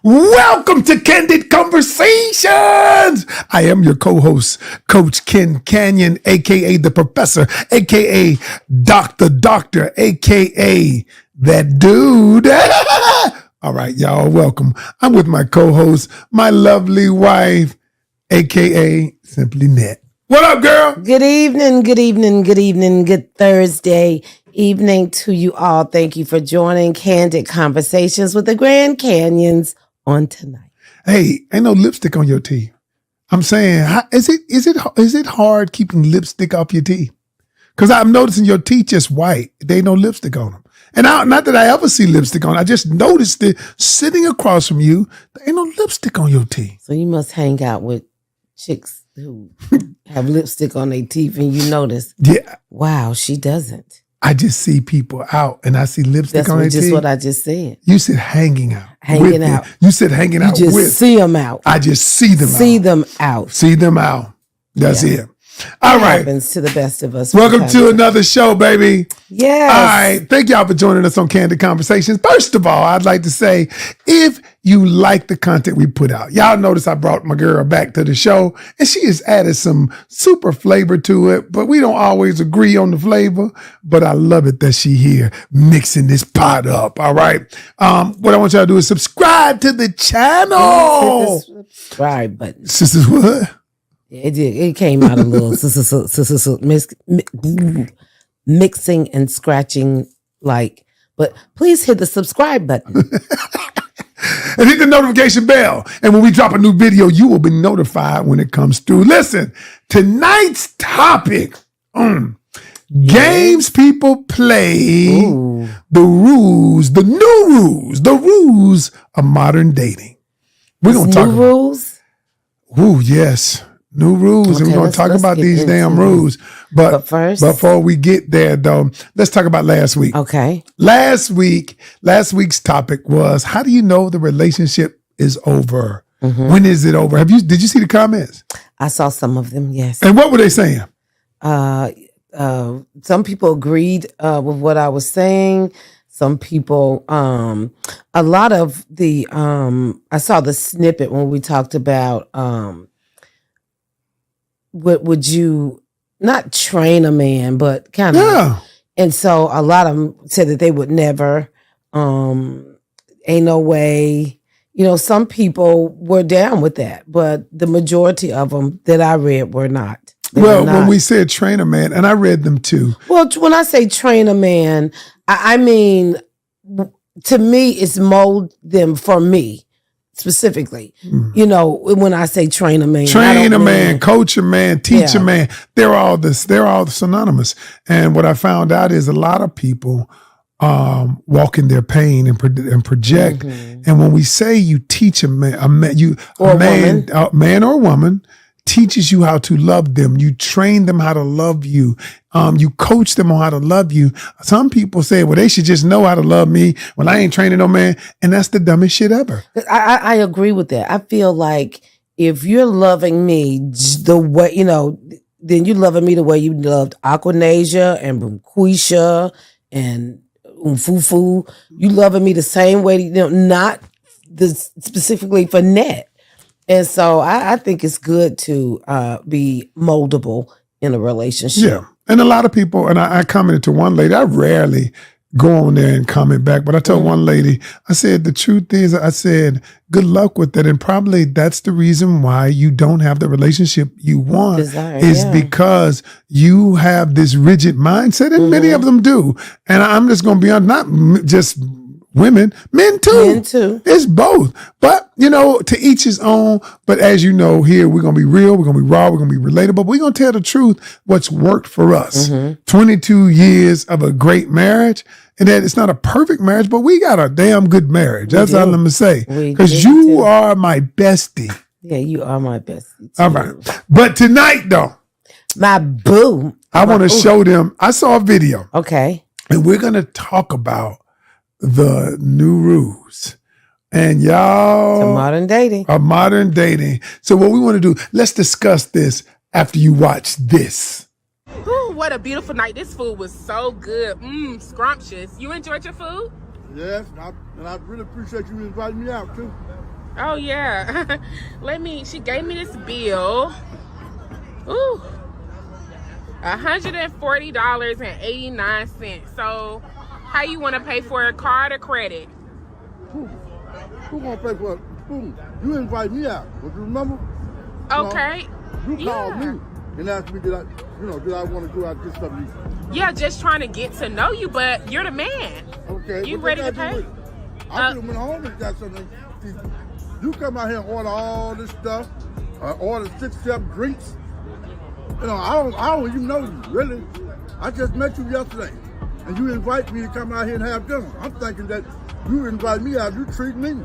Welcome to Candid Conversations. I am your co-host, Coach Canion, aka the Professor, aka Doctor, aka that dude. All right, y'all, welcome. I'm with my co-host, my lovely wife, aka Simply Net. What up, girl? Good evening, good Thursday evening to you all. Thank you for joining Candid Conversations with the Grand Canyons on tonight. Hey, ain't no lipstick on your teeth. I'm saying, is it hard keeping lipstick off your teeth? Because I'm noticing your teeth just white. There ain't no lipstick on them. And not that I ever see lipstick on. I just noticed it sitting across from you. There ain't no lipstick on your teeth. So you must hang out with chicks who have lipstick on their teeth and you notice. Yeah. Wow, she doesn't. I just see people out and I see lipstick on their teeth. That's just what I just said. You said hanging out. Hanging out. You said hanging out with. You just see them out. I just see them out. See them out. See them out. That's it. All right. Happens to the best of us. Welcome to another show, baby. Yes. All right. Thank y'all for joining us on Candid Conversations. First of all, I'd like to say, if you like the content we put out, y'all notice I brought my girl back to the show and she has added some super flavor to it, but we don't always agree on the flavor, but I love it that she here mixing this pot up. All right. What I want y'all to do is subscribe to the channel. Hit the subscribe button. Sisters, what? It did. It came out a little mixing and scratching like. But please hit the subscribe button. And hit the notification bell. And when we drop a new video, you will be notified when it comes through. Listen, tonight's topic, games people play, the new rules of modern dating. We're going to talk about rules. Yes. New rules, and we're going to talk about these damn rules. But first, before we get there, though, let's talk about last week. Okay. Last week's topic was, how do you know the relationship is over? Mm-hmm. When is it over? Did you see the comments? I saw some of them, yes. And what were they saying? Some people agreed with what I was saying. Some people, a lot of the, I saw the snippet when we talked about, what would you not train a man, but kind of, and so a lot of them said that they would never, ain't no way, some people were down with that, but the majority of them that I read were not. When we said train a man, and I read them too. Well, when I say train a man, I mean, to me, it's mold them for me. Specifically, when I say train a man, coach a man, teach a man, they're all synonymous. And what I found out is a lot of people walk in their pain and project. Mm-hmm. And when we say you teach a man or woman teaches you how to love them, you train them how to love you, you coach them on how to love you. Some people say, well, they should just know how to love me. Well, I ain't training no man. And that's the dumbest shit ever. I agree with that. I feel like if you're loving me the way, then you loving me the way you loved Aquanasia and Quisha and Fufu. You loving me the same way, not specifically for Net. And so I think it's good to be moldable in a relationship. Yeah. And a lot of people, and I commented to one lady, I rarely go on there and comment back, but I told one lady, I said, the truth is, I said, good luck with that. And probably that's the reason why you don't have the relationship you want because you have this rigid mindset, and many of them do. And I'm just going to be honest, not just women, men too. It's both. But, to each his own. But as you know, here we're going to be real, we're going to be raw, we're going to be relatable, but we're going to tell the truth, what's worked for us. 22 years of a great marriage. And that it's not a perfect marriage, but we got a damn good marriage. That's all I'm going to say. Because you are my bestie. Yeah, you are my bestie too. All right. But tonight, though. My boo. I want to show them. I saw a video. Okay. And we're going to talk about the new rules. And y'all, a modern dating. So what we want to do, let's discuss this after you watch this. Ooh, what a beautiful night. This food was so good. Scrumptious. You enjoyed your food? Yes, and I really appreciate you inviting me out too. Oh yeah. She gave me this bill. Ooh. $140.89. So how you want to pay for a card or credit? Who gonna pay for it? Who? You invite me out. Would you remember? Okay. You called me and asked me did I want to go out this stuff? Yeah, just trying to get to know you, but you're the man. Okay. You ready to pay? I could have went home and got something. You come out here and order all this stuff. Order 6, 7 drinks. You know, I don't even know you, really. I just met you yesterday. And you invite me to come out here and have dinner. I'm thinking that you invite me out, you treat me.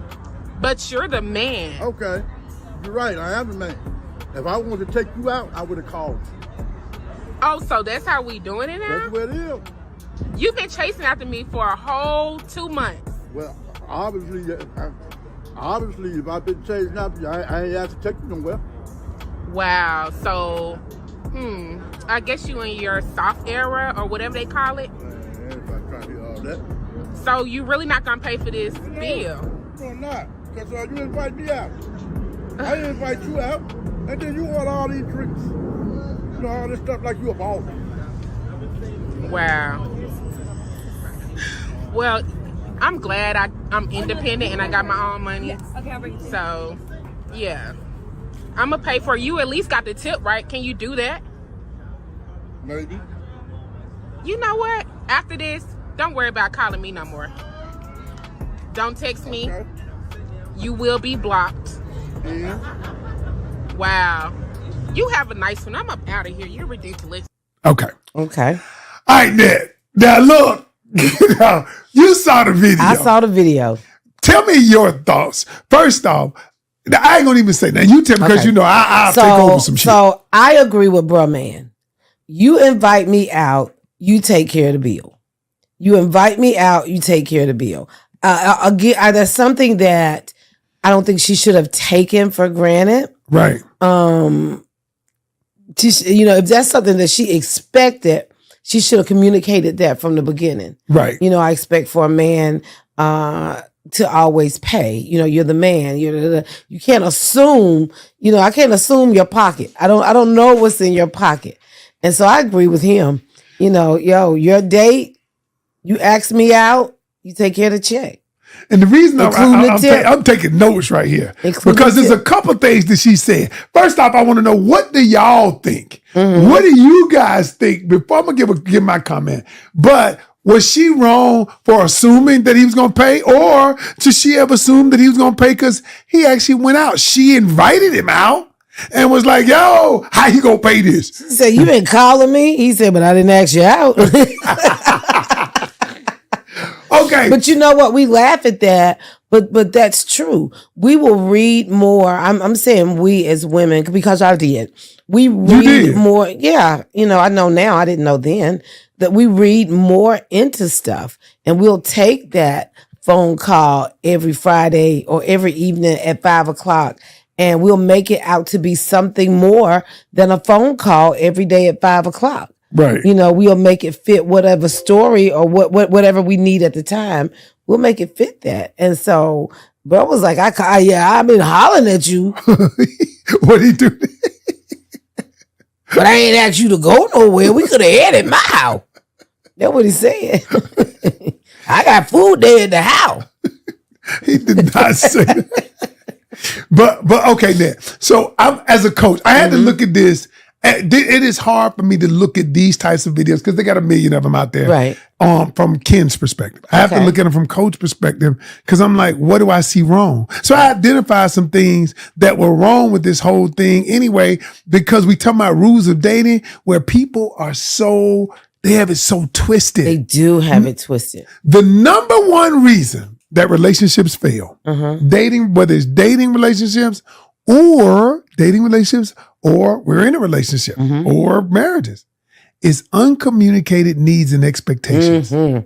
But you're the man. Okay. You're right, I am the man. If I wanted to take you out, I would have called you. Oh, so that's how we doing it now? That's what it is. You've been chasing after me for a whole 2 months. Well, obviously, if I've been chasing after you, I ain't asked to take you nowhere. Wow. So, I guess you in your soft era or whatever they call it. Man, everybody trying to hear all that. So you really not gonna pay for this bill? No, I'm not. Because you invite me out. I didn't invite you out. And then you order all these drinks. You know, all this stuff like you a boss. Wow. Well, I'm glad I'm independent and I got my own money. Yes. Okay, I'll bring it to you. So, yeah. I'm gonna pay for you. At least got the tip, right? Can you do that? Maybe. You know what? After this, don't worry about calling me no more. Don't text me. Okay. You will be blocked. Yeah. Wow. You have a nice one. I'm up out of here. You're ridiculous. Okay. Okay. All right, now look. You saw the video. I saw the video. Tell me your thoughts. First off, now, I ain't gonna even say that. You tell me because Okay. you know I'll take over some shit. So I agree with bruh man. You invite me out, you take care of the bill. You invite me out, you take care of the bill. Again, there's something that I don't think she should have taken for granted. Right. If that's something that she expected, she should have communicated that from the beginning. Right. I expect for a man to always pay. You're the man. You can't assume. I can't assume your pocket. I don't know what's in your pocket, and so I agree with him. Your date. You ask me out. You take care of the check. And the reason I'm taking notes right here because there's a couple things that she said. First off, I want to know, what do y'all think? Mm-hmm. What do you guys think? Before I'm gonna give my comment, but was she wrong for assuming that he was gonna pay, or did she ever assume that he was gonna pay because he actually went out? She invited him out and was like, "Yo, how you gonna pay this?" She said, "You been calling me?" He said, "But I didn't ask you out." Okay. But you know what? We laugh at that, but that's true. We will read more. I'm saying we as women, because I did. We read more. Yeah. I know now. I didn't know then that we read more into stuff, and we'll take that phone call every Friday or every evening at 5:00, and we'll make it out to be something more than a phone call every day at 5:00. Right. We'll make it fit whatever story or whatever we need at the time. We'll make it fit that. And so, bro was like, I've been hollering at you. What'd he do? But I ain't asked you to go nowhere. We could have had it at my house. That's what he said. I got food there at the house. He did not say that. But okay, then. So as a coach, I had to look at this. It is hard for me to look at these types of videos because they got a million of them out there. Right. From Ken's perspective. I have to look at them from coach perspective because I'm like, what do I see wrong? So I identified some things that were wrong with this whole thing anyway, because we talking about rules of dating where people are they have it so twisted. They do have it twisted. The number one reason that relationships fail, dating, whether it's dating relationships or we're in a relationship or marriages, is uncommunicated needs and expectations. Mm-hmm.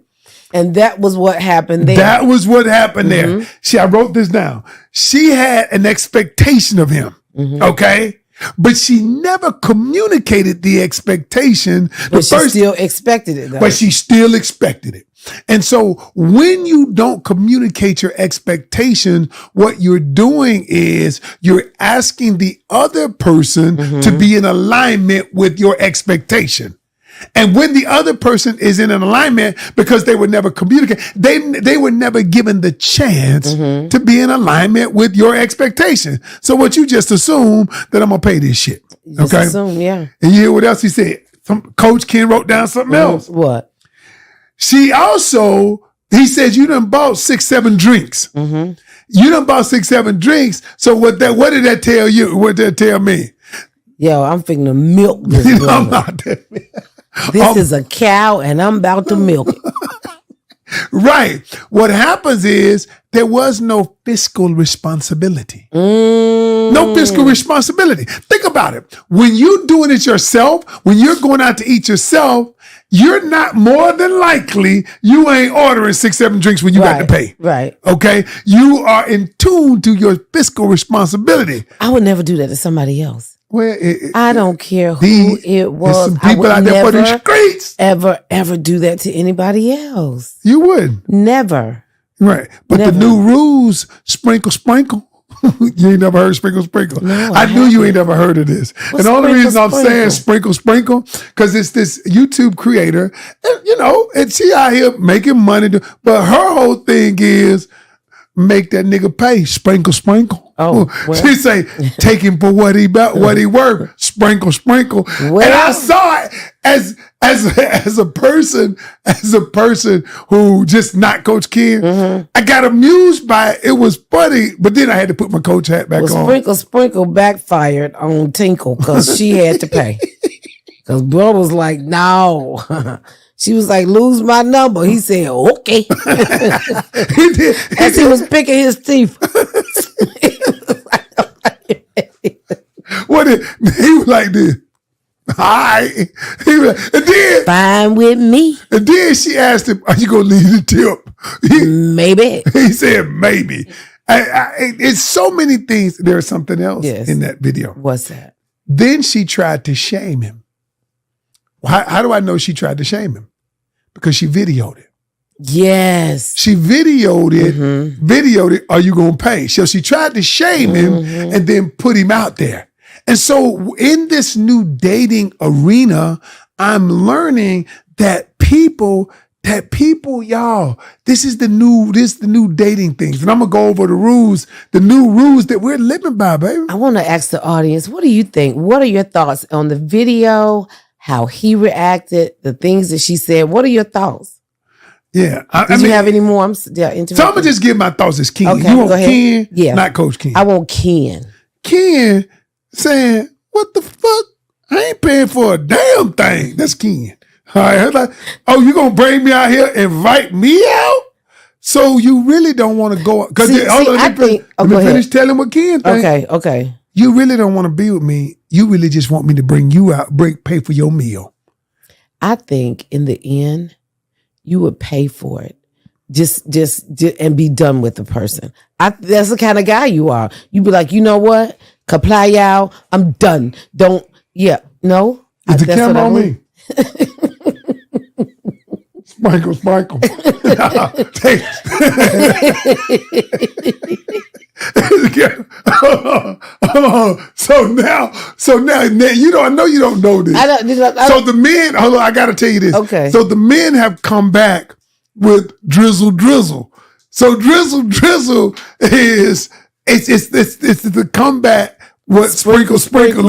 And that was what happened there. That was what happened there. I wrote this down. She had an expectation of him. Okay. But she never communicated the expectation. But she still expected it, though. But she still expected it. And so when you don't communicate your expectations, what you're doing is you're asking the other person to be in alignment with your expectation. And when the other person is in an alignment, because they were never communicated, they were never given the chance to be in alignment with your expectation. So what you just assume that I'm gonna pay this shit. Just Okay. assume, yeah. And you hear what else he said? Coach Ken wrote down something else. What? He says you done bought 6-7 drinks. You done bought 6-7 drinks. So what did that tell you? What did that tell me? Yo, I'm finna to milk this I'm woman. not that. This is a cow and I'm about to milk it. Right. What happens is there was no fiscal responsibility. No fiscal responsibility. Think about it. When you're doing it yourself, when you're going out to eat yourself, you're not more than likely, you ain't ordering 6-7 drinks when you got to pay. Right. Okay. You are in tune to your fiscal responsibility. I would never do that to somebody else. Well, I don't care who it was. There's some people out there for the streets. Ever do that to anybody else. You would. Never. Right. But Never. the new rules, sprinkle, sprinkle. You ain't never heard sprinkle, sprinkle. No, I knew you ain't never heard of this. What's and the only sprinkle, reason I'm sprinkle? saying sprinkle, sprinkle, because it's this YouTube creator, and she out here making money. But her whole thing is make that nigga pay. Sprinkle, sprinkle. Oh, well. She say, take him for what he worth. Sprinkle, sprinkle. Well. And I saw it as a person who just not Coach Ken. I got amused by it. It was funny, but then I had to put my coach hat back on. Sprinkle backfired on Tinkle because she had to pay. Because bro was like, no. She was like, lose my number. He said, okay. He did. As he was picking his teeth. He was like this. Hi. He was like, and then Fine with me. And then she asked him, are you going to leave the tip? Maybe. He said, maybe. It's so many things. There's something else in that video. What's that? Then she tried to shame him. How do I know she tried to shame him? Because she videoed it. Yes. She videoed it, are you going to pay? So she tried to shame him and then put him out there. And so in this new dating arena, I'm learning that people, y'all, this is the new dating things. And I'm going to go over the new rules that we're living by, baby. I want to ask the audience, what do you think? What are your thoughts on the video, how he reacted, the things that she said? What are your thoughts? Yeah. Did you have any more? So I'm going to just give my thoughts as Ken. Okay, You want go ahead. Ken, Yeah. not Coach Ken. I want Ken. Ken saying, what the fuck? I ain't paying for a damn thing. That's Ken. All right. I'm like, oh, you going to bring me out here, invite me out? So you really don't want to go. Because let me finish telling what Ken thinks. Okay. You really don't want to be with me. You really just want me to bring you out, pay for your meal. I think in the end, you would pay for it. Just and be done with the person. That's the kind of guy you are. You'd be like, you know what? Comply, y'all. I'm done. No. Is the camera on me? Sprinkle. So now, I know you don't know this. So the men, hold on, I got to tell you this. Okay. So the men have come back with Drizzle. So Drizzle is it's the comeback. What sprinkle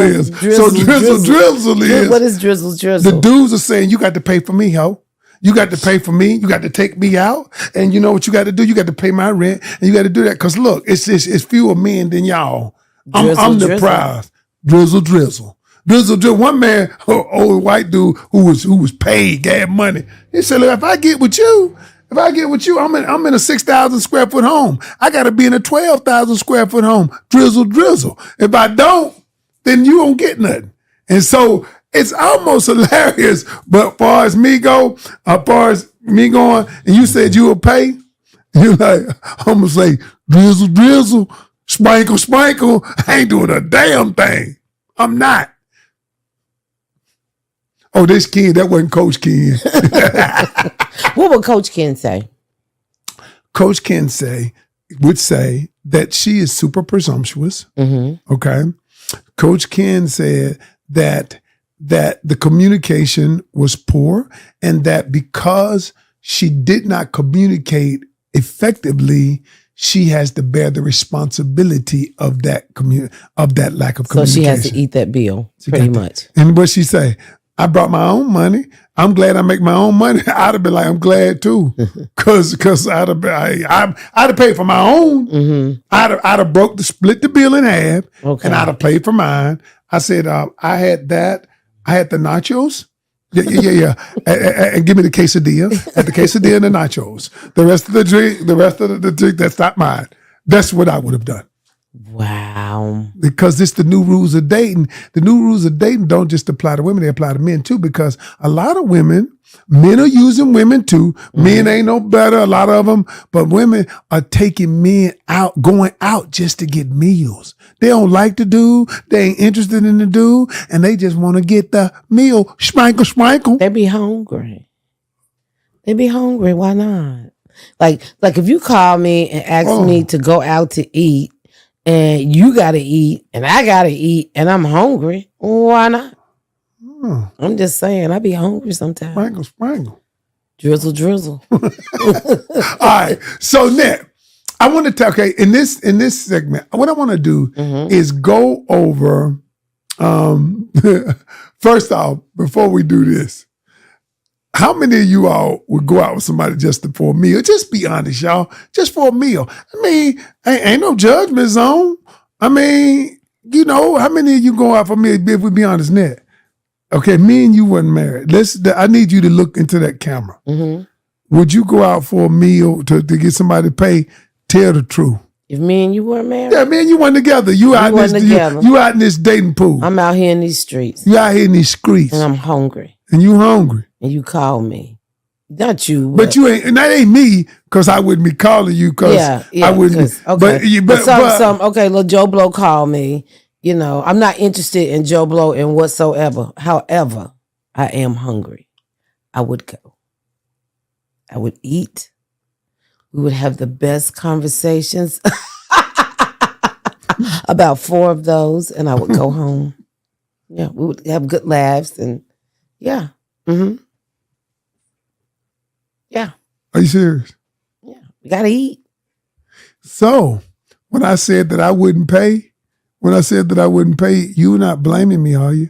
is. So Drizzle is. What is Drizzle? The dudes are saying, you got to pay for me, ho. You got to pay for me. You got to take me out. And you know what you got to do? You got to pay my rent. And you got to do that. Because look, it's fewer men than y'all. I'm the prize. Drizzle. One man, old white dude who was paid, gas money. He said, look, if I get with you, I'm in a 6,000 square foot home. I got to be in a 12,000 square foot home. Drizzle. If I don't, then you won't get nothing. And so it's almost hilarious. But far as me going, and you said you would pay, you're like, I'm going to say, Drizzle, sprinkle. I ain't doing a damn thing. I'm not. Oh, this Ken, that wasn't Coach Ken. What would Coach Ken say? Coach Ken would say that she is super presumptuous. Mm-hmm. Okay. Coach Ken said that the communication was poor, and that because she did not communicate effectively, she has to bear the responsibility of that lack of communication. So she has to eat that bill, pretty much. And what she say? I brought my own money. I'm glad I make my own money. I'd have been like, I'm glad too, because I'd have paid for my own. Mm-hmm. I'd have split the bill in half, Okay. and I'd have paid for mine. I said, I had that. I had the nachos. Yeah. And give me the quesadilla. At the quesadilla and the nachos. The rest of the drink, that's not mine. That's what I would have done. Wow. Because it's the new rules of dating. The new rules of dating don't just apply to women, they apply to men too, because a lot of men are using women too. Mm-hmm. Men ain't no better, a lot of them, but women are taking men out, going out just to get meals. They don't like the dude, they ain't interested in the dude, and they just want to get the meal. Schmankle. They be hungry. Why not? Like if you call me and ask me to go out to eat, and you got to eat, and I got to eat, and I'm hungry, why not? I'm just saying, I be hungry sometimes. Sprangle. Drizzle. All right. So now, I want to talk, okay, in this segment, what I want to do is go over, first off, before we do this, how many of you all would go out with somebody just for a meal? Just be honest, y'all. Just for a meal. I mean, ain't no judgment zone. I mean, how many of you go out for a meal if we be honest, Ned? Okay, me and you wasn't married. I need you to look into that camera. Mm-hmm. Would you go out for a meal to get somebody to pay? Tell the truth. If me and you weren't married? Yeah, me and you weren't together. You out in this dating pool. I'm out here in these streets. You out here in these streets. And I'm hungry. And you hungry. And you call me. Not you. But you ain't, and that ain't me, because I wouldn't be calling you, because I wouldn't. Okay. But okay, little Joe Blow called me. I'm not interested in Joe Blow in whatsoever. However, I am hungry. I would go. I would eat. We would have the best conversations. About 4 of those, and I would go home. Yeah, we would have good laughs, and yeah. Mm-hmm. Yeah. Are you serious? Yeah. We gotta eat. So when I said that I wouldn't pay, you not blaming me, are you?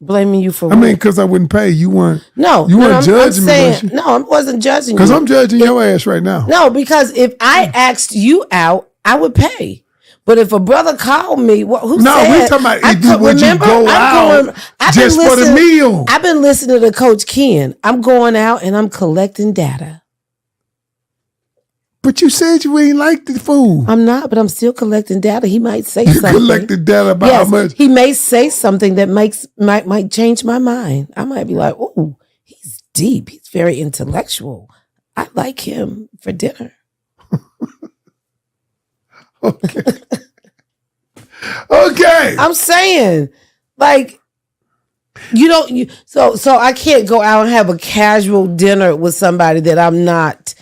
Blaming you for what? I mean, because I wouldn't pay. You weren't judging me. No, I wasn't judging you. Because I'm judging your ass right now. No, because if I asked you out, I would pay. But if a brother called me, we're talking about would you go out just for the meal? I've been listening to Coach Ken. I'm going out and I'm collecting data. But you said you ain't like the food. I'm not, but I'm still collecting data. He might say something. You collected data about how much? He may say something that might change my mind. I might be like, "Oh, he's deep. He's very intellectual. I like him for dinner." Okay. Okay. I'm saying, so I can't go out and have a casual dinner with somebody that I'm not.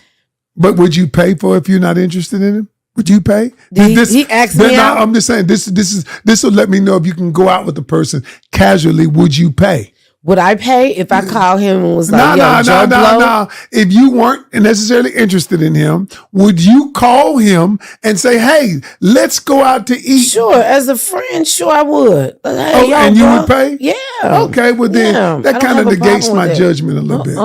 But would you pay for if you're not interested in him? Would you pay? He asked me out. I'm just saying this will let me know if you can go out with the person casually. Would you pay? Would I pay if I call him and was like, No. If you weren't necessarily interested in him, would you call him and say, "Hey, let's go out to eat"? Sure, as a friend, sure I would. Hey, and you would pay? Yeah. Okay, well then that kind of negates my judgment a little bit.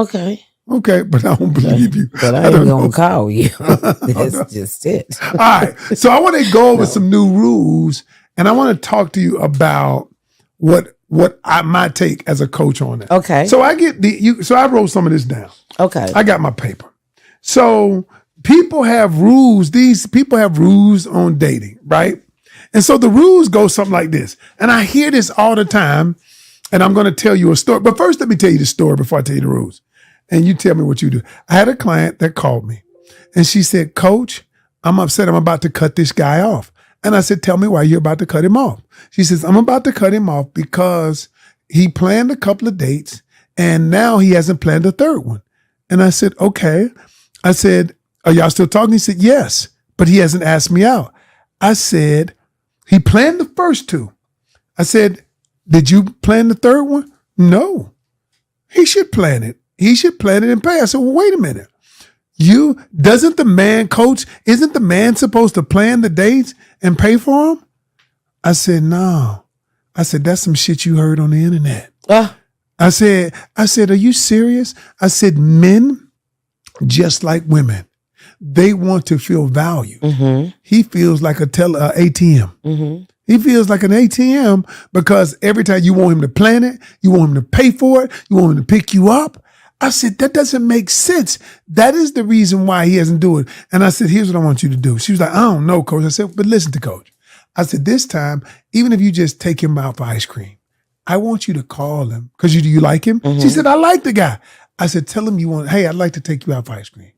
Okay, but I don't believe you. But I ain't going to call you. That's just it. All right, so I want to go over some new rules, and I want to talk to you about my take as a coach on it. Okay. So I wrote some of this down. Okay. I got my paper. So people have rules. These people have rules on dating, right? And so the rules go something like this. And I hear this all the time, and I'm going to tell you a story. But first, let me tell you the story before I tell you the rules. And you tell me what you do. I had a client that called me, and she said, "Coach, I'm upset. I'm about to cut this guy off." And I said, "Tell me why you're about to cut him off." She says, "I'm about to cut him off because he planned a couple of dates And now he hasn't planned a third one. And I said, okay. I said, are y'all still talking? He said, yes, but he hasn't asked me out. I said, he planned the first two. I said, did you plan the third one? No. He should plan it. He should plan it and pay. I said, well, wait a minute. Isn't the man supposed to plan the dates and pay for them? I said, no. I said, that's some shit you heard on the internet. I said, are you serious? I said, men, just like women, they want to feel value. Mm-hmm. He feels like ATM. Mm-hmm. He feels like an ATM because every time you want him to plan it, you want him to pay for it, you want him to pick you up. I said, that doesn't make sense. That is the reason why he doesn't do it. And I said, here's what I want you to do. She was like, I don't know, Coach. I said, but listen to Coach. I said, this time, even if you just take him out for ice cream, I want you to call him because you like him. Mm-hmm. She said, I like the guy. I said, tell him hey, I'd like to take you out for ice cream.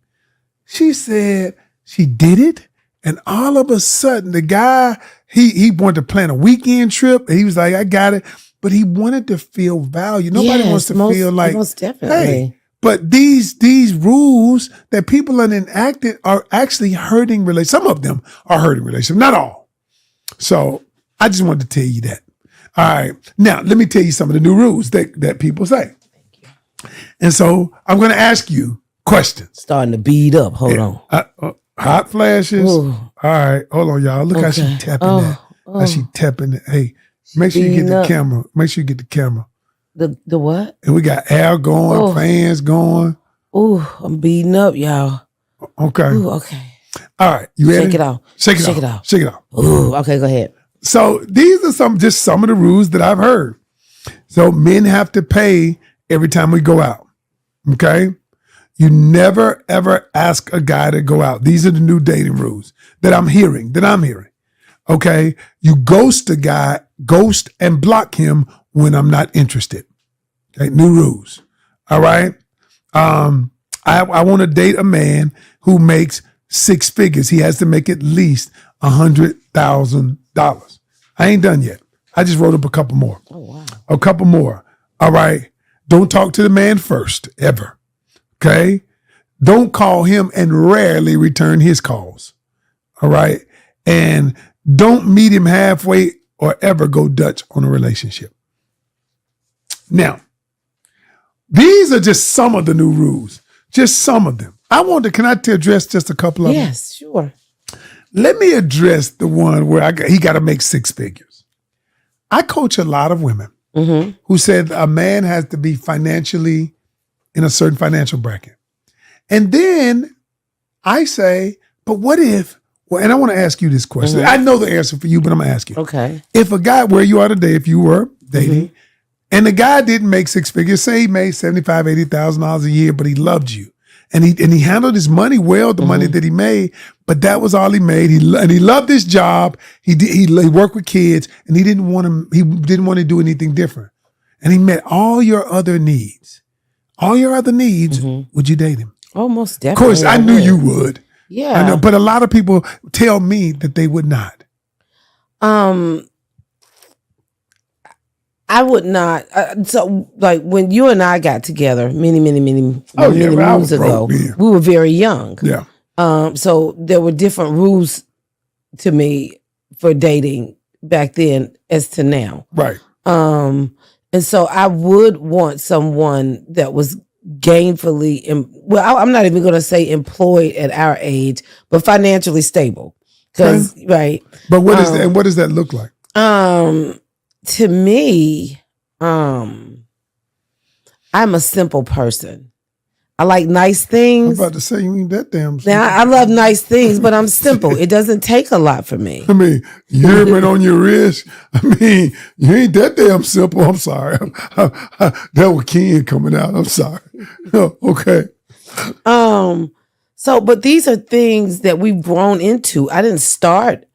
She said she did it. And all of a sudden, the guy, he wanted to plan a weekend trip. And he was like, I got it. But he wanted to feel valued. Nobody wants to feel like, most definitely. Hey, but these rules that people have enacted are actually hurting relationships. Some of them are hurting relationships, not all. So I just wanted to tell you that. All right. Now, let me tell you some of the new rules that people say. Thank you. And so I'm going to ask you questions. Starting to bead up. Hold on. Hot flashes. Ooh. All right. Hold on, y'all. Look how she tapping that. How she tapping it. Hey, make sure you get the camera. Make sure you get the camera. The what? And we got air going, fans going. Ooh, I'm beating up, y'all. Okay. Ooh, okay. All right. You ready? Shake it off. Shake it off. Shake it off. Ooh, okay, go ahead. So these are some of the rules that I've heard. So men have to pay every time we go out. Okay? You never, ever ask a guy to go out. These are the new dating rules that I'm hearing. Okay? You ghost a guy, ghost and block him when I'm not interested. Okay? New rules. All right? I want to date a man who makes 6 figures. He has to make at least $100,000. I ain't done yet. I just wrote up a couple more. Oh, wow. A couple more. All right? Don't talk to the man first, ever. Okay? Don't call him and rarely return his calls. All right? And don't meet him halfway or ever go Dutch on a relationship. Now, these are just some of the new rules. Just some of them. Can I address just a couple of them? Yes, sure. Let me address the one where he got to make 6 figures. I coach a lot of women who said a man has to be financially in a certain financial bracket. And then I say, but what if, and I want to ask you this question. I know the answer for you, but I'm going to ask you. Okay. If a guy, where you are today, if you were dating, and the guy didn't make 6 figures, say he made $75,000, $80,000 a year, but he loved you. And he handled his money well, the money that he made, but that was all he made. He loved his job. He worked with kids, and he didn't want to do anything different. And he met all your other needs. All your other needs, would you date him? Oh, most Of definitely. course, I knew you would. Yeah. I know, but a lot of people tell me that they would not. I would not. So, like when you and I got together many moons ago, we were very young. Yeah. So there were different rules to me for dating back then as to now. Right. And so I would want someone that was gainfully, I'm not even going to say employed at our age, but financially stable. Because right. But what does that look like? To me, I'm a simple person. I like nice things. I'm about to say you ain't that damn simple. Now I love nice things, but I'm simple. It doesn't take a lot for me. I mean, earring on your wrist. I mean, you ain't that damn simple. I'm sorry. That was Ken coming out. I'm sorry. Okay. So, but these are things that we've grown into. I didn't start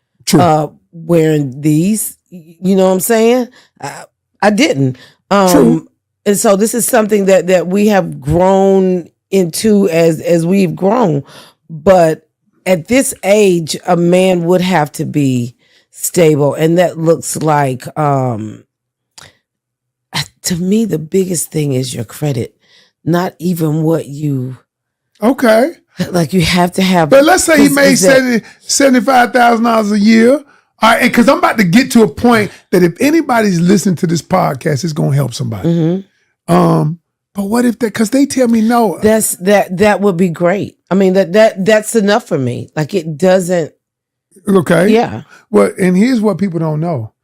wearing these. You know what I'm saying? I didn't. True. And so this is something that we have grown into as we've grown. But at this age, a man would have to be stable. And that looks like, to me, the biggest thing is your credit, not even what you. Okay. Like you have to have. But let's say he made $75,000 a year. All right, because I'm about to get to a point that if anybody's listening to this podcast, it's going to help somebody. Mm-hmm. But what if that? Because they tell me no. That would be great. I mean that's enough for me. Like it doesn't. Okay. Yeah. Well, and here's what people don't know.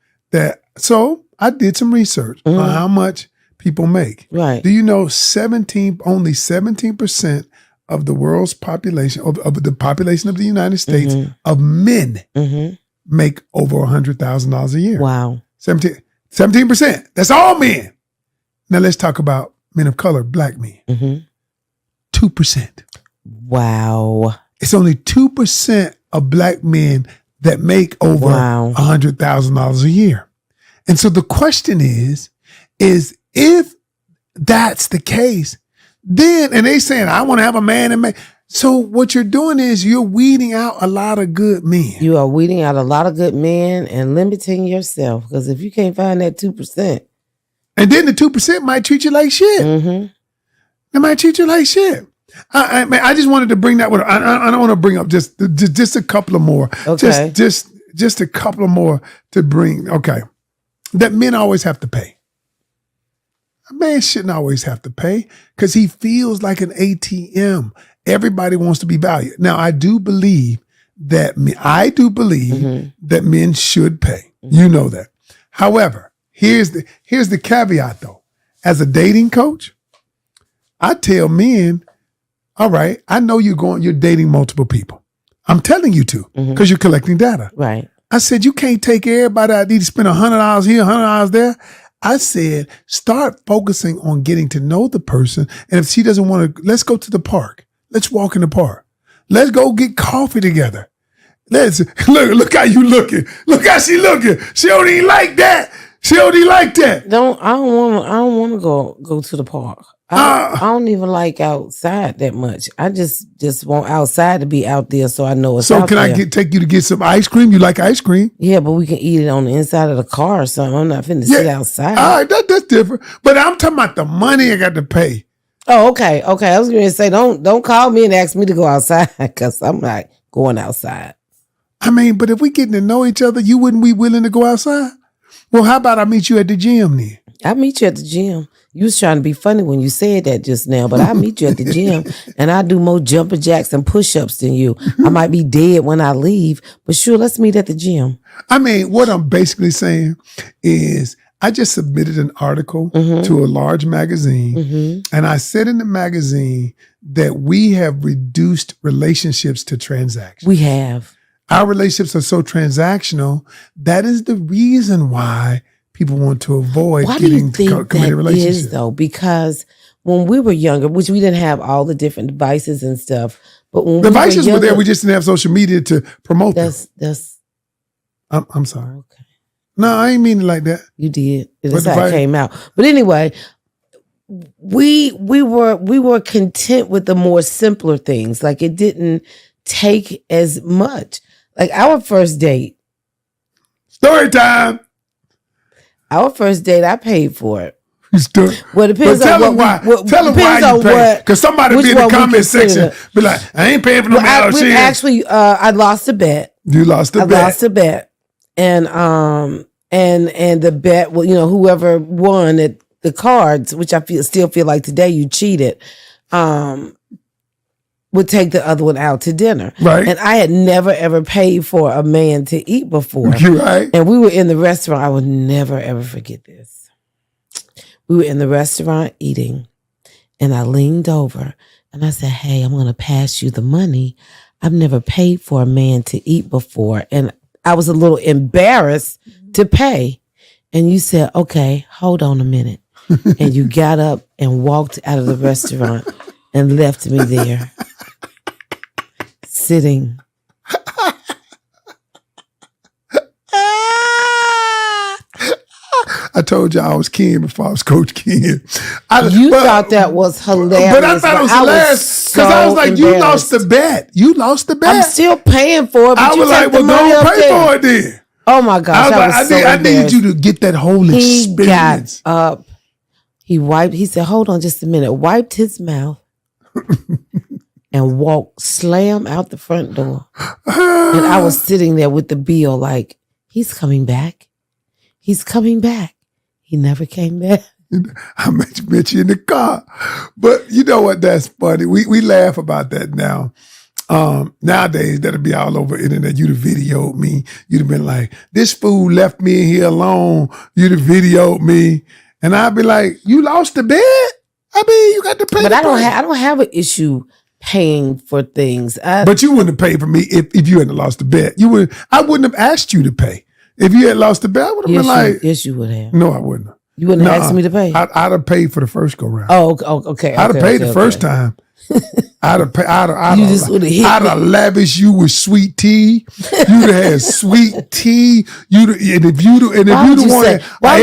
So I did some research on how much people make. Right. Do you know only 17% of the world's population, of the population of the United States, of men make over $100,000 a year? Wow. 17%. That's all men. Now let's talk about men of color, black men. 2%. Wow. It's only 2% of black men that make over $100,000 a year. And so the question is if that's the case, then, and they saying, I want to have a man and man. So what you're doing is you're weeding out a lot of good men. You are weeding out a lot of good men and limiting yourself. Because if you can't find that 2%. And then the 2% might treat you like shit. They might treat you like shit. I just wanted to bring that one. I don't want to bring up just a couple of more. Okay. Just a couple of more to bring. Okay. That men always have to pay. A man shouldn't always have to pay because he feels like an ATM. Everybody wants to be valued. Now, I do believe that men should pay. You know that. However, here's the caveat though. As a dating coach, I tell men, all right, I know you're dating multiple people. I'm telling you to because you're collecting data. Right. I said, you can't take everybody out. Need to spend $100 here, $100 there. I said, start focusing on getting to know the person. And if she doesn't want to, let's go to the park. Let's walk in the park. Let's go get coffee together. Look how you looking. Look how she looking. She don't even like that. She don't even like that. I don't want to go to the park. I don't even like outside that much. I just want outside to be out there so I know it's out there. So can I take you to get some ice cream? You like ice cream? Yeah, but we can eat it on the inside of the car or something. I'm not finna sit outside. All right, that's different. But I'm talking about the money I got to pay. Oh, okay. I was going to say, don't call me and ask me to go outside because I'm not going outside. I mean, but if we getting to know each other, you wouldn't be willing to go outside? Well, how about I meet you at the gym then? I meet you at the gym. You was trying to be funny when you said that just now, but I meet you at the gym and I do more jumping jacks and push-ups than you. I might be dead when I leave, but sure, let's meet at the gym. I mean, what I'm basically saying is I just submitted an article to a large magazine and I said in the magazine that we have reduced relationships to transactions. We have. Our relationships are so transactional. That is the reason why people want to avoid getting committed relationships. Is though? Because when we were younger, which we didn't have all the different devices and stuff, but when devices were there, we just didn't have social media to promote them. I'm sorry. Okay. No, I ain't mean it like that. You did. That's how it came out. But anyway, we were content with the more simpler things. Like it didn't take as much. Like our first date. Story time. Our first date, I paid for it. Well, it depends on why. Tell them why you pay. Because somebody be in the comment section be like, I ain't paying for no shit. Actually, I lost a bet. You lost a bet. I lost a bet. And the bet, well, whoever won the cards, which I still feel like today you cheated, would take the other one out to dinner. Right. And I had never, ever paid for a man to eat before. Right. And we were in the restaurant. I would never, ever forget this. We were in the restaurant eating and I leaned over and I said, hey, I'm going to pass you the money. I've never paid for a man to eat before. And I was a little embarrassed to pay. And you said, okay, hold on a minute. And you got up and walked out of the restaurant and left me there. Sitting. I told you I was Ken before I was Coach Ken. You thought that was hilarious. But I thought it was hilarious because I was like, you lost the bet. You lost the bet. I'm still paying for it. But I was like, well, don't pay for it then. Oh my gosh. I need you to get that whole experience. He got up He said, hold on just a minute, wiped his mouth and walked slam out the front door. And I was sitting there with the bill like, he's coming back. He's coming back. He never came back. I met you in the car. But you know what? That's funny. We laugh about that now. Nowadays, that'll be all over the internet. You'd have videoed me. You'd have been like, this fool left me in here alone. You'd have videoed me. And I'd be like, you lost the bed? I mean, you got to pay. But I don't have an issue paying for things. But you wouldn't have paid for me if you hadn't lost the bet. I wouldn't have asked you to pay. If you had lost the bet, I would have been like, yes, you would have. No, I wouldn't have. You wouldn't have asked me to pay? I'd have paid for the first go round. Oh, okay. I'd have paid the first time. I'd have lavished you with sweet tea. You'd have had sweet tea. Why would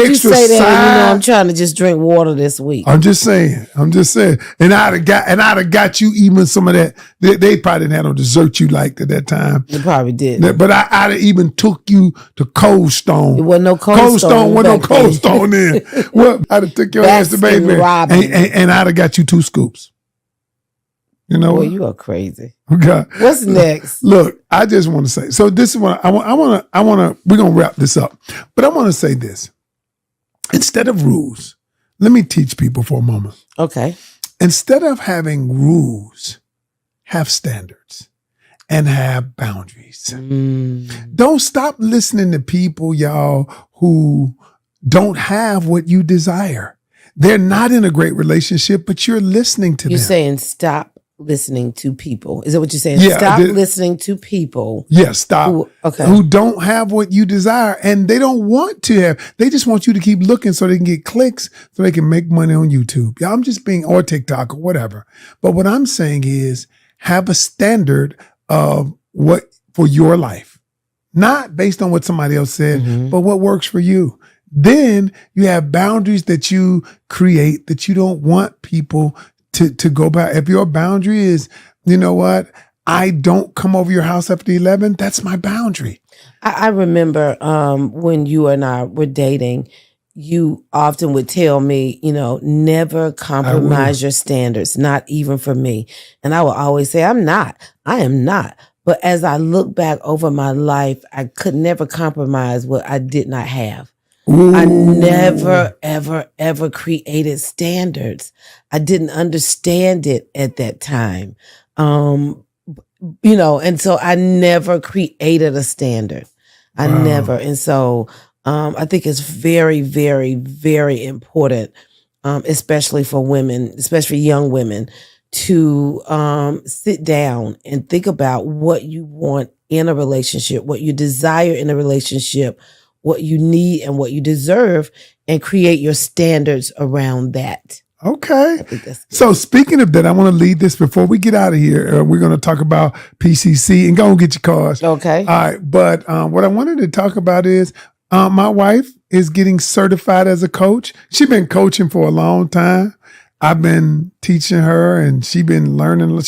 you say that? Side, I'm trying to just drink water this week. I'm just saying. And I'd have got you even some of that. They probably didn't have no dessert you liked at that time. They probably did. But I'd have even took you to Cold Stone. It wasn't no Cold Stone. Wasn't no Cold Stone then. Well, I'd have took your ass to baby, and I'd have got you 2 scoops. You know, boy, you are crazy. Okay. What's next? Look, I just want to say. So this is what I want to. We're gonna wrap this up, but I want to say this. Instead of rules, let me teach people for a moment. Okay. Instead of having rules, have standards and have boundaries. Don't stop listening to people, y'all, who don't have what you desire. They're not in a great relationship, but you're listening to them. You're saying stop listening to people. Is that what you're saying? Yeah, stop listening to people. Yes, stop. Who don't have what you desire, and they don't want to have. They just want you to keep looking so they can get clicks, so they can make money on YouTube. Yeah, I'm just being, or TikTok or whatever. But what I'm saying is have a standard of what for your life, not based on what somebody else said, but what works for you. Then you have boundaries that you create that you don't want people to go by. If your boundary is, you know what, I don't come over your house after 11, that's my boundary. I remember when you and I were dating, you often would tell me, never compromise your standards, not even for me. And I would always say, I am not. But as I look back over my life, I could never compromise what I did not have. Ooh. I never, ever, ever created standards. I didn't understand it at that time. And so I never created a standard. I never. And so I think it's very, very, very important, especially for women, especially young women, to sit down and think about what you want in a relationship, what you desire in a relationship, what you need and what you deserve, and create your standards around that. Okay. So speaking of that, I want to lead this before we get out of here. We're going to talk about PCC and go and get your cards. Okay. All right. But what I wanted to talk about is my wife is getting certified as a coach. She's been coaching for a long time. I've been teaching her and she's been learning.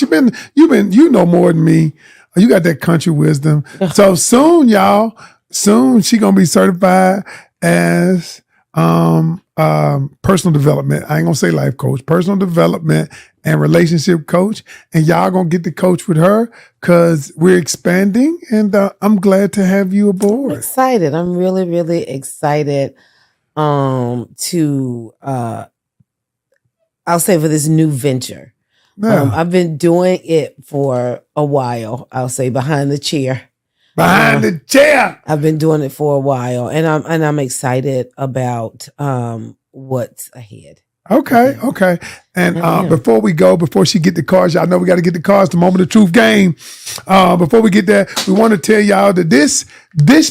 You know more than me. You got that country wisdom. So soon, y'all, she going to be certified as personal development. I ain't gonna say life coach, personal development and relationship coach. And y'all gonna get to coach with her because we're expanding. And I'm glad to have you aboard. I'm excited. I'm really, really excited to I'll say for this new venture. Yeah. I've been doing it for a while. I'll say behind the chair. Behind the chair. I've been doing it for a while, and I'm excited about what's ahead. Okay. And before she get the cards, y'all know we got to get the cards. The Moment of Truth game. Before we get there, we want to tell y'all that this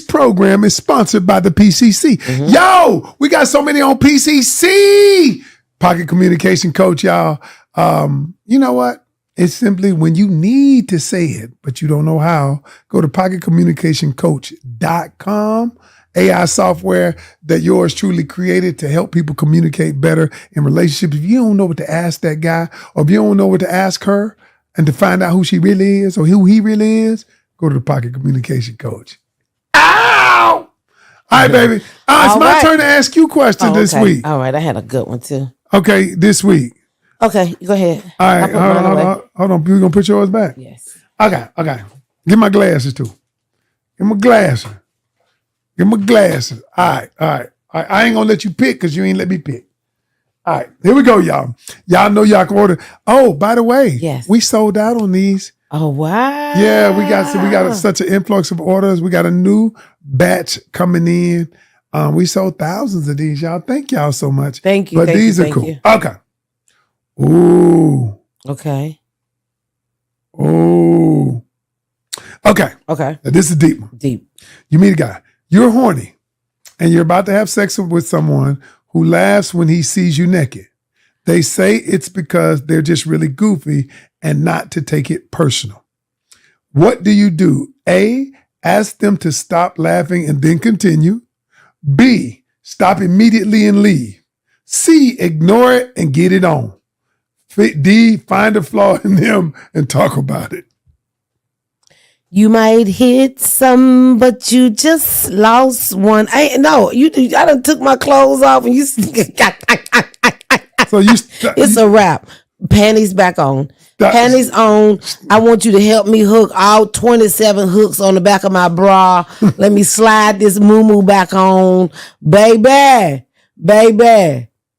program is sponsored by the PCC. Mm-hmm. Yo, we got so many on PCC. Pocket Communication Coach, y'all. You know what? It's simply when you need to say it, but you don't know how, go to pocketcommunicationcoach.com, AI software that yours truly created to help people communicate better in relationships. If you don't know what to ask that guy, or if you don't know what to ask her and to find out who she really is or who he really is, go to the Pocket Communication Coach. Ow! All right, baby. It's my turn to ask you questions this week. All right, I had a good one too. Okay, this week. Okay, go ahead. All I'll right, put mine away. hold on. You gonna put yours back? Yes. Okay. Get my glasses too. Get my glasses. All right. I ain't gonna let you pick because you ain't let me pick. All right, here we go, y'all. Y'all know y'all can order. Oh, by the way, Yes. we sold out on these. Oh wow. Yeah, we got such an influx of orders. We got a new batch coming in. We sold thousands of these, y'all. Thank y'all so much. Thank you. But these are thank cool. you. Okay. Ooh. Okay. Ooh. Okay. Okay. Now, this is a deep one. Deep. You meet a guy. You're horny, and you're about to have sex with someone who laughs when he sees you naked. They say it's because they're just really goofy and not to take it personal. What do you do? A, ask them to stop laughing and then continue. B, stop immediately and leave. C, ignore it and get it on. D, find a flaw in them and talk about it. You might hit some, but you just lost one. I done took my clothes off and you. So It's a wrap. Panties back on. Panties on. I want you to help me hook all 27 hooks on the back of my bra. Let me slide this moo back on. Baby.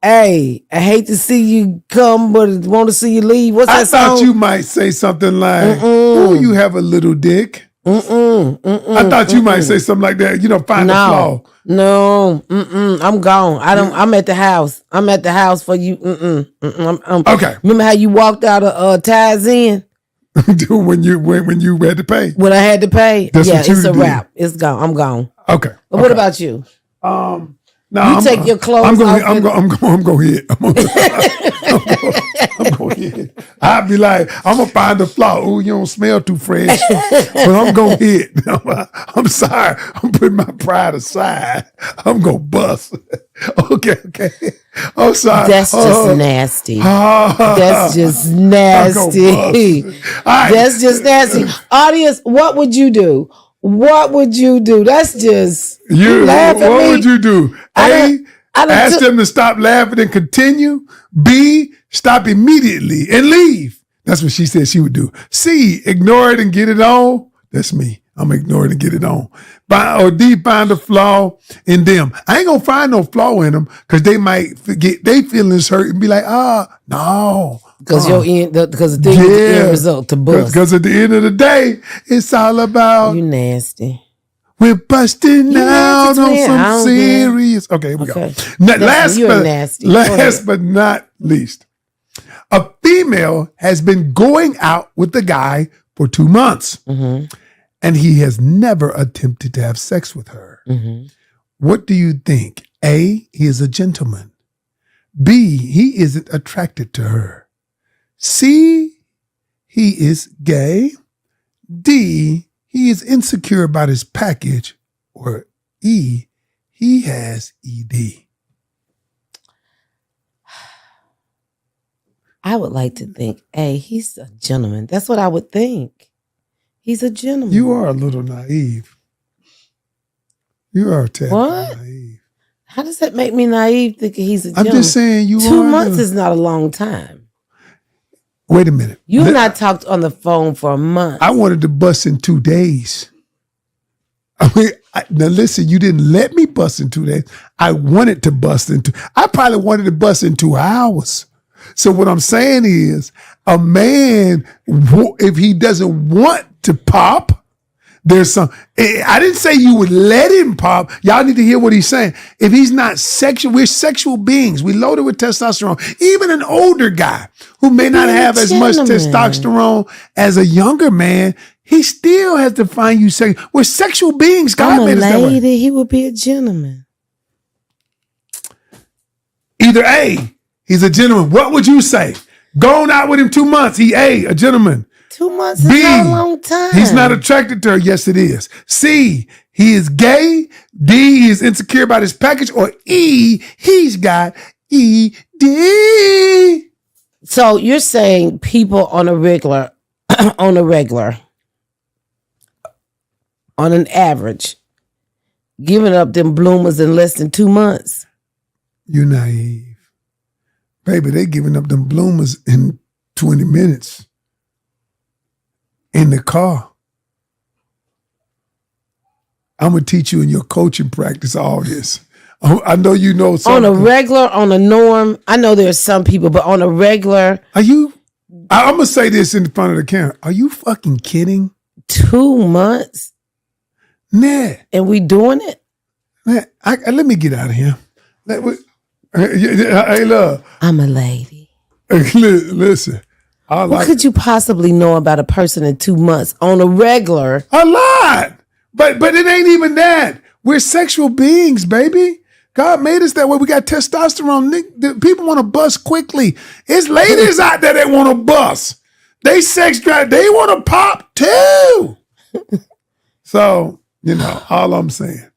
Hey, I hate to see you come, but I want to see you leave. What's that I thought song? you might say something like, "Oh, you have a little dick." I thought you might say something like that. Find a flaw. No, I'm gone. I'm at the house. I'm at the house for you. Okay. Remember how you walked out of Ties In? when you had to pay. When I had to pay? That's yeah, what you it's a did. wrap. It's gone. I'm gone. Okay. But what about you? No, You take your clothes off. I'm going hit. I'm going hit. I'd be like, I'm gonna find a flaw. Oh, you don't smell too fresh, but I'm gonna hit. I'm sorry. I'm putting my pride aside. I'm gonna bust. Okay. I'm sorry. That's just nasty. That's just nasty. Right. That's just nasty. Audience, what would you do? What would you do? That's just you laugh at me. What would you do? A, ask them to stop laughing and continue. B, stop immediately and leave. That's what she said she would do. C, ignore it and get it on. That's me. I'm ignoring it and get it on. Or D, find a flaw in them. I ain't gonna find no flaw in them because they might get their feelings hurt and be like, no. Because the thing is the end result to bust. Because at the end of the day, it's all about you nasty. We're busting out on some serious. Okay, here we go. Last but not least, a female has been going out with the guy for 2 months, and he has never attempted to have sex with her. What do you think? A, he is a gentleman. B, he isn't attracted to her. C, he is gay. D, he is insecure about his package. Or E, he has ED. I would like to think, A, he's a gentleman. That's what I would think. He's a gentleman. You are a little naive. You are a tad naive. How does that make me naive thinking he's a gentleman? I'm just saying 2 months is not a long time. Wait a minute. You and I talked on the phone for a month. I wanted to bust in 2 days. Now listen, you didn't let me bust in 2 days. I wanted to bust I probably wanted to bust in 2 hours. So what I'm saying is a man, if he doesn't want to pop, there's some, I didn't say you would let him pop. Y'all need to hear what he's saying. If he's not sexual, we're sexual beings. We loaded with testosterone. Even an older guy who may not have as much testosterone as a younger man, he still has to find you sexual. We're sexual beings. God made us that way. He would be a gentleman. Either A, he's a gentleman. What would you say? Going out with him 2 months. A gentleman. 2 months is not a long time. He's not attracted to her. Yes, it is. C, he is gay. D, he is insecure about his package. Or E, he's got ED. So you're saying people on a regular, on an average, giving up them bloomers in less than 2 months? You're naive. Baby, they giving up them bloomers in 20 minutes in the car. I'm going to teach you in your coaching practice all this. I know you know something. On a regular, on a norm, I know there's some people, but on a regular. I'm going to say this in front of the camera. Are you fucking kidding? 2 months? Nah. And we doing it? Man, let me get out of here. Hey, look. I'm a lady. Listen. What could you possibly know about a person in 2 months on a regular? A lot. But it ain't even that. We're sexual beings, baby. God made us that way. We got testosterone. People want to bust quickly. It's ladies out there that want to bust. They sex drive. They want to pop too. So, all I'm saying.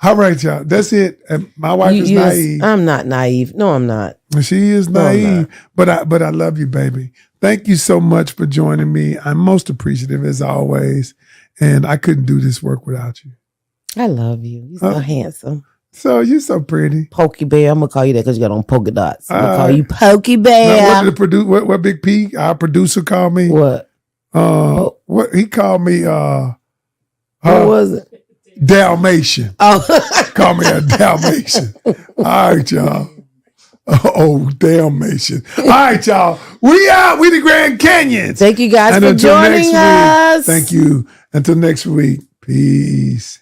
All right, y'all. That's it. And my wife is naive. I'm not naive. No, I'm not. She is naive. But I love you, baby. Thank you so much for joining me. I'm most appreciative as always. And I couldn't do this work without you. I love you. You're so handsome. So you're so pretty. Pokey Bear. I'm going to call you that because you got on polka dots. I'm going to call you Pokey Bear. Now, what Big P, our producer, called me? What? What he called me? What was it? Dalmatian. Oh. Call me a Dalmatian. All right, y'all. Oh, Dalmatian. All right, y'all. We out. We the Grand Canyons. Thank you guys for joining us. Thank you. Until next week. Peace.